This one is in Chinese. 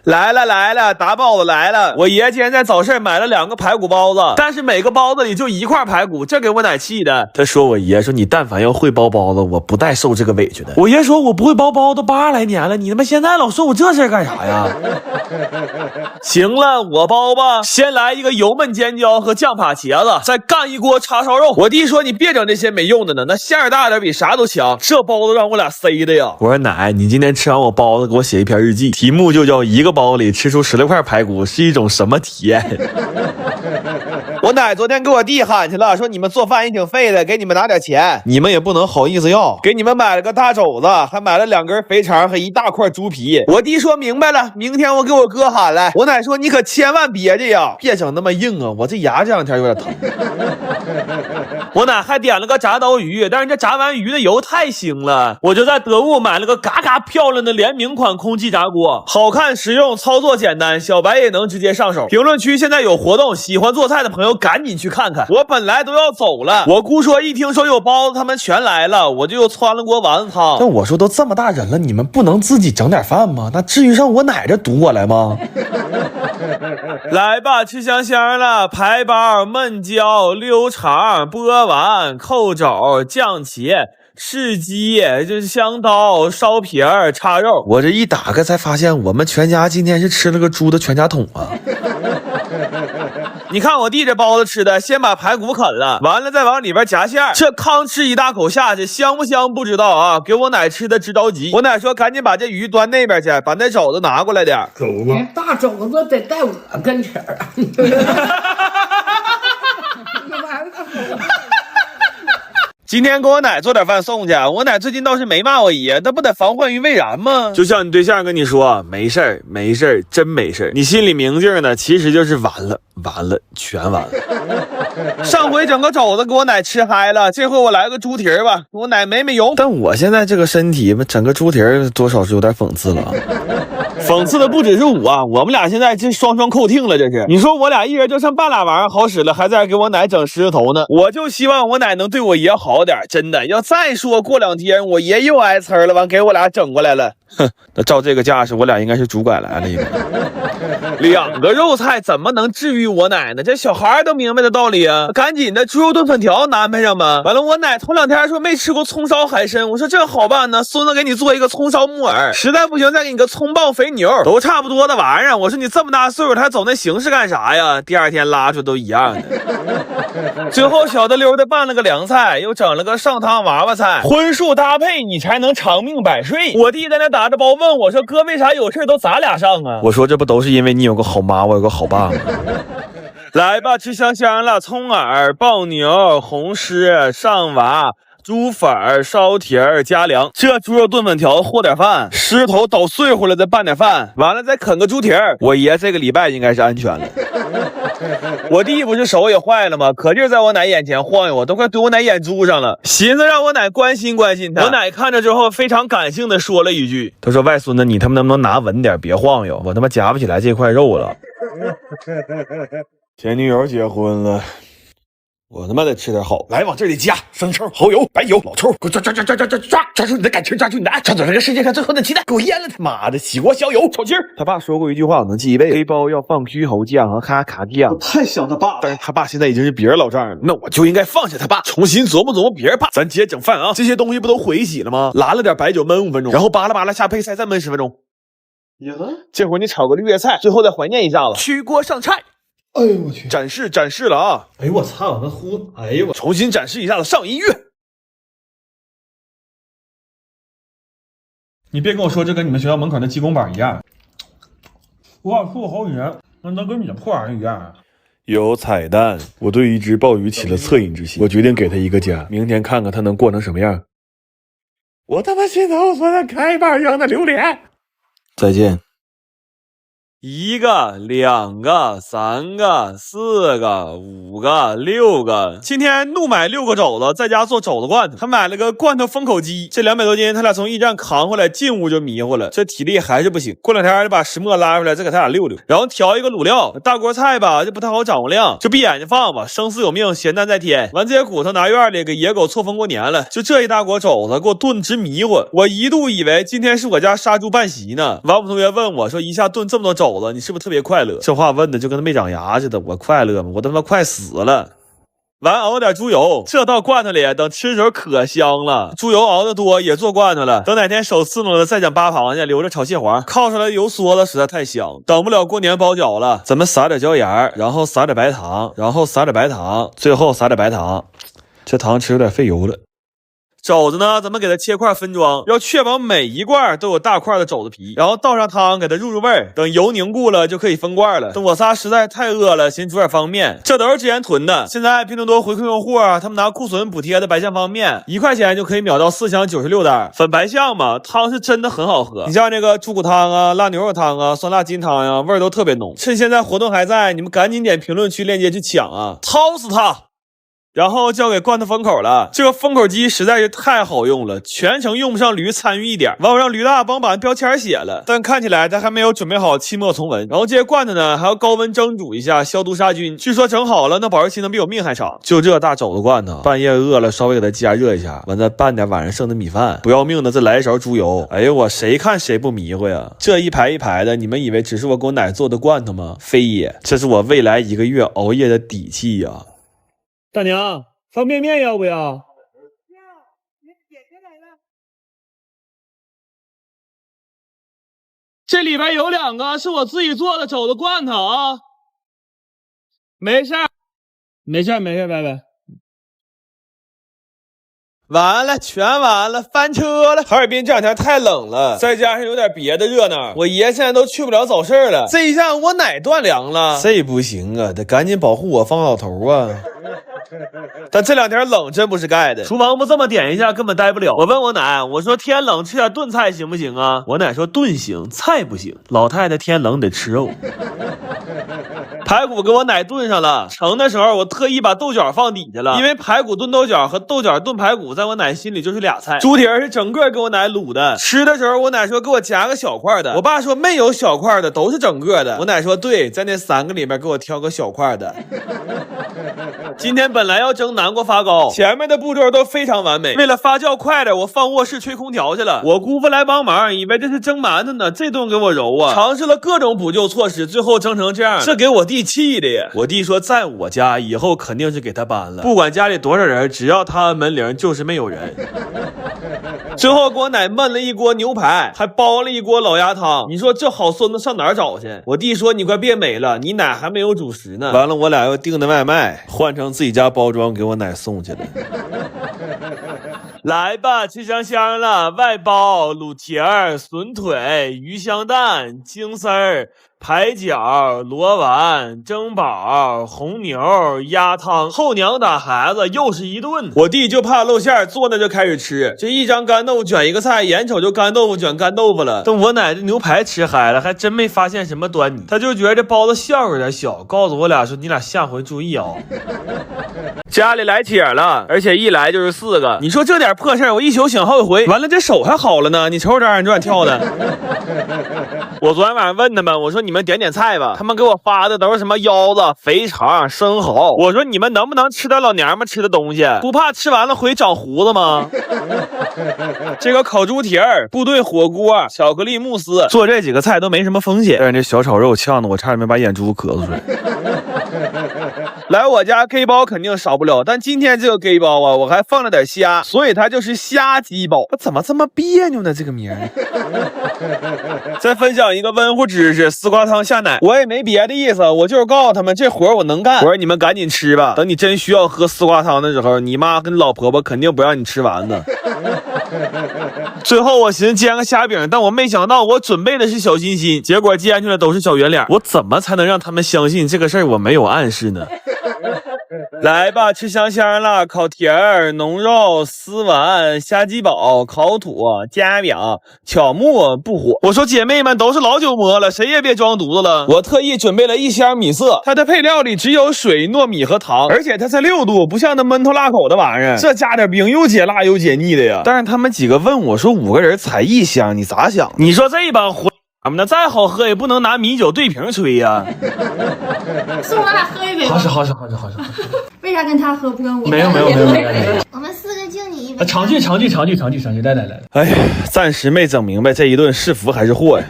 来了，大包子来了！我爺今天在早市买了2個排骨包子，但是每個包子裡就1塊排骨，這給我奶氣的。他說我爺說你但凡要會包包子，我不帶受這個委屈的。我爺說我不會包包都80來年了，你他媽現在老說我這事幹啥呀？行了，我包吧，先來一個油燜尖椒和醬扒茄子，再幹一鍋叉燒肉。我弟說你別整這些沒用的呢，那餡兒大點比啥都強，這包子讓我倆塞的呀。我說奶，你今天吃完我包子，給我寫一篇日記，題目就叫一個包裡吃出16塊排骨是一種什麼體驗。我奶昨天給我弟喊去了，說你們做飯也挺費的，給你們拿點錢，你們也不能好意思要，給你們買了個大肘子，還買了2根肥腸和一大塊豬皮。我弟說明白了，明天我給我哥喊來。我奶說你可千萬別這樣，別整那麼硬啊，我這牙這2天有點疼。我奶還點了個炸刀魚，但是這炸完魚的油太腥了，我就在得物買了個嘎嘎漂亮的联名款空气炸鍋，好看實用，操作簡單，小白也能直接上手。評論區現在有活動，喜歡做菜的朋友趕緊去看看。我本來都要走了，我姑說一聽說有包子他們全來了，我就又汆了鍋丸子湯。但我說都這麼大人了，你們不能自己整點飯嗎？那至于上我奶這堵我來嗎？来吧，吃香香了，排包、燜椒、溜腸、波丸、扣肘、醬茄、赤鸡，就是香刀、烧皮儿、叉肉。我这一打開才發現，我們全家今天是吃了個豬的全家桶啊！你看我弟這包子吃的，先把排骨啃了，完了再往裡邊夾餡，這康吃一大口下去，香不香不知道啊，給我奶吃的直着急。我奶說趕緊把這魚端那邊去，把那肘子拿過來點。肘子，大肘子得在我跟前兒啊！今天给我奶做點飯送去，我奶最近倒是沒罵我爺，那不得防患於未然嗎？就像你對象跟你說沒事兒沒事兒，真沒事兒，你心裡明鏡呢，其實就是完了全完了。上回整個肘子給我奶吃嗨了，這回我來個豬蹄兒吧，我奶沒油。但我現在這個身體整個豬蹄兒多少是有點諷刺了。諷刺的不只是我啊，我們倆現在這雙扣聽了，這是。你說我倆一人就剩半拉玩意儿好使了，還在這給我奶整狮子頭呢。我就希望我奶能對我爺好點，真的。要再說過2天我爺又挨呲了，完給我倆整過来了。哼，那照這個架勢，我倆應該是拄拐來了應該。2個肉菜怎麼能治癒我奶呢？這小孩都明白的道理啊！趕緊的豬肉燉粉條安排上吧。完了，我奶头2天說沒吃過蔥燒海參，我說這好辦呢，孫子給你做一個蔥燒木耳，實在不行再給你個蔥爆肥牛，都差不多的玩意兒。我說你這麼大歲數還走那形式幹啥呀？第2天拉出都一樣的。最後小的溜的拌了個涼菜，又整了個上湯娃娃菜，荤素搭配你才能长命百歲。我弟在那打着包問我說哥為啥有事都咱倆上啊？我說這不都是因為你有個好媽，我有個好爸嗎？來吧，吃香香了，蔥耳、爆牛、紅獅、上娃、豬粉、燒蹄兒加涼，這豬肉燉粉條和點飯，獅頭搗碎乎了再拌點飯，完了再啃個豬蹄兒。我爺這個禮拜應該是安全了。我弟不是手也壞了嗎？可勁在我奶眼前晃悠，我都快對我奶眼珠上了，尋思讓我奶關心關心他。我奶看着之後非常感性的說了一句，他說外孫子你他媽能不能拿穩點，別晃悠，我他媽夾不起來這塊肉了。前女友結婚了，我他媽得吃點好，來往這裡加生抽、蚝油、白油、老抽，給我抓住你的感情，抓住你的愛，抓住這個世界上最後的期待，給我醃了他媽的起鍋消油炒青。他爸說過一句話我能記一輩子，黑包要放居侯醬和卡卡醬。我太想他爸了，但是他爸現在已經是別人老丈人了，那我就應該放下他爸，重新琢磨別人爸。咱接着整飯啊，這些東西不都回洗了嗎？拿了點白酒燜5分鐘，然後巴拉巴拉下配菜再燜10分鐘。這會兒你炒個綠葉菜，最後再懷念一下子，取鍋上菜。哎呦我去！展示了啊！哎呦我操，那呼！哎呦我！重新展示一下子，上音樂。你別跟我說這跟你們學校門口那雞公板一樣。我想說好幾年，那能跟你的破玩意一樣？有彩蛋！我對一只鮑魚起了恻隱之心，我決定給它一個家，明天看看它能過成什麼樣。我他媽心頭說的開板一樣的榴蓮。再見。1個、2個、3個、4個、5個、6個。今天怒買6個肘子，在家做肘子罐頭。他買了個罐頭封口機，這200多斤他倆從驿站扛回來，進屋就迷糊了，這體力還是不行。過2天就把石磨拉回來，再給他倆溜溜，然後調一個滷料。大鍋菜吧，就不太好掌握量，就闭眼睛放吧，生死有命，咸淡在天。完这些骨头拿院裡給野狗錯峰過年了。就這一大鍋肘子，給我燉直迷糊。我一度以為今天是我家殺豬辦席呢。王普同學問我說：“一下燉這麼多肘子，你是不是特別快樂？”這話問的就跟他沒長牙似的。我快樂嗎？我他媽快死了。完熬點豬油，這到罐頭裡，等吃的時候可香了。豬油熬得多也做罐頭了，等哪天手刺挠了再整8螃蟹，留着炒蟹黄，烤出来的油梭子實在太香。等不了過年包饺了，咱們撒點椒鹽，然後撒點白糖，然後撒点白糖，最後撒點白糖。這糖吃有點費油了。肘子呢，咱們給它切塊分装，要確保每一罐都有大塊的肘子皮，然後倒上湯給它入味兒。等油凝固了就可以分罐了。等我仨實在太餓了，寻思煮點方便，這都是之前囤的。現在拼多多回馈用戶，他們拿庫存補貼的白象方便，1塊錢就可以秒到4箱96袋。粉白象嘛，湯是真的很好喝。你像那個豬骨湯啊、辣牛肉湯啊、酸辣金湯呀，味儿都特別濃。趁現在活動還在，你們趕緊點評論區鏈接去搶啊，掏死它！然後交給罐头封口了，這個封口機實在是太好用了，全程用不上驢參與一點。完我讓驢大幫把標籤寫了，但看起來他還沒有準備好期末重文。然後這些罐头呢還要高溫蒸煮一下，消毒殺菌。據說整好了，那保質期能比我命還長。就這大肘子罐頭，半夜餓了稍微給它加熱一下，完再拌點晚上剩的米飯，不要命的再來一勺豬油。哎呦我誰看誰不迷糊呀？這一排一排的，你們以為只是我給我奶做的罐頭嗎？非也，這是我未來1個月熬夜的底氣呀！大娘，方便面要不要？要，你姐姐来了。这裡邊有2個是我自己做的肘子罐頭啊。沒事，拜拜。完了，全完了，翻車了。哈爾滨這2天太冷了，再加上有點別的熱鬧，我爺現在都去不了早市了。這一下我奶斷糧了，這不行啊，得趕緊保護我方老頭啊。但這2天冷真不是蓋的，廚房不這麼點一下根本待不了。我問我奶，我說天冷吃點燉菜行不行啊？我奶說燉行，菜不行。老太太天冷得吃肉。排骨给我奶燉上了，盛的時候我特意把豆角放底下了，因為排骨燉豆角和豆角燉排骨在我奶心裡就是倆菜。豬蹄是整個給我奶滷的，吃的時候我奶說給我夾個小塊的，我爸說沒有小塊的，都是整個的。我奶說對，在那3個裡面給我挑個小塊的。今天本來要蒸南瓜發糕，前面的步驟都非常完美，為了發酵快點，我放臥室吹空調去了。我姑父來幫忙，以為這是蒸饅頭呢，這頓給我揉啊，嘗試了各種補救措施，最後蒸成這樣，這給我弟氣的呀。我弟說在我家以後肯定是給他搬了，不管家裡多少人，只要他按门鈴就是沒有人。最後給我奶燜了一鍋牛排，還煲了一鍋老鴨湯。你說這好孫子上哪兒找去？我弟說你快別美了，你奶還沒有主食呢。完了我倆又訂的外賣，換成自己家包裝給我奶送去了。來吧，吃香香了，外包滷蹄兒、筍腿、魚香蛋、京絲兒、排腳、螺丸、蒸寶、紅牛、鴨湯，後娘打孩子又是一頓。我弟就怕露餡，坐那就開始吃，這一張乾豆腐卷一個菜，眼瞅就乾豆腐卷乾豆腐了。等我奶這牛排吃嗨了，還真沒發現什麼端倪，他就覺得這包子馅有點小，告訴我倆說你倆下回注意啊。家裡來帖了，而且一來就是4個，你說這點破事我一宿醒好幾回，完了這手還好了呢，你瞅瞅這2人轉跳的。我昨天晚上問他們，我說你們點菜吧，他們給我發的都是什麼腰子、肥腸、生蠔。我說你們能不能吃點老娘們吃的東西，不怕吃完了回长鬍子嗎？這個烤豬蹄兒、部隊火鍋、巧克力慕斯，做這幾個菜都沒什麼風險，但是這小炒肉嗆的我差點沒把眼珠咳嗽出來。來我家 K 包肯定少不了，但今天這個 K 包啊，我還放了點蝦，所以它就是蝦雞包。我怎麼這麼彆扭呢？這個名兒。再分享一個溫乎知識：絲瓜湯下奶。我也沒別的意思，我就是告訴他們這活我能幹。我說你們趕緊吃吧，等你真需要喝絲瓜湯的時候，你媽跟老婆婆肯定不讓你吃完的。最後我尋思煎個蝦餅，但我沒想到我準備的是小心心，結果煎出來都是小圓臉。我怎麼才能讓他們相信這個事兒我沒有暗示呢？來吧，吃香香了，烤蹄兒、濃肉、絲丸、蝦雞堡、烤土、煎餅、巧木、不火。我說姐妹們都是老酒魔了，誰也別裝犊子了。我特意準備了1箱米色，它的配料裡只有水、糯米和糖，而且它才6度，不像那悶头辣口的玩意兒，這加點冰又解辣又解膩的呀。但是他們幾個問我說，5個人才1箱，你咋想？你說這幫混。咱們的再好喝也不能拿米酒对瓶吹呀。送我俩喝一杯吧。好使。为啥跟他喝不跟我？没有。我们4个敬你一杯。常聚，来。哎呀，暂时没整明白这一顿是福还是祸呀。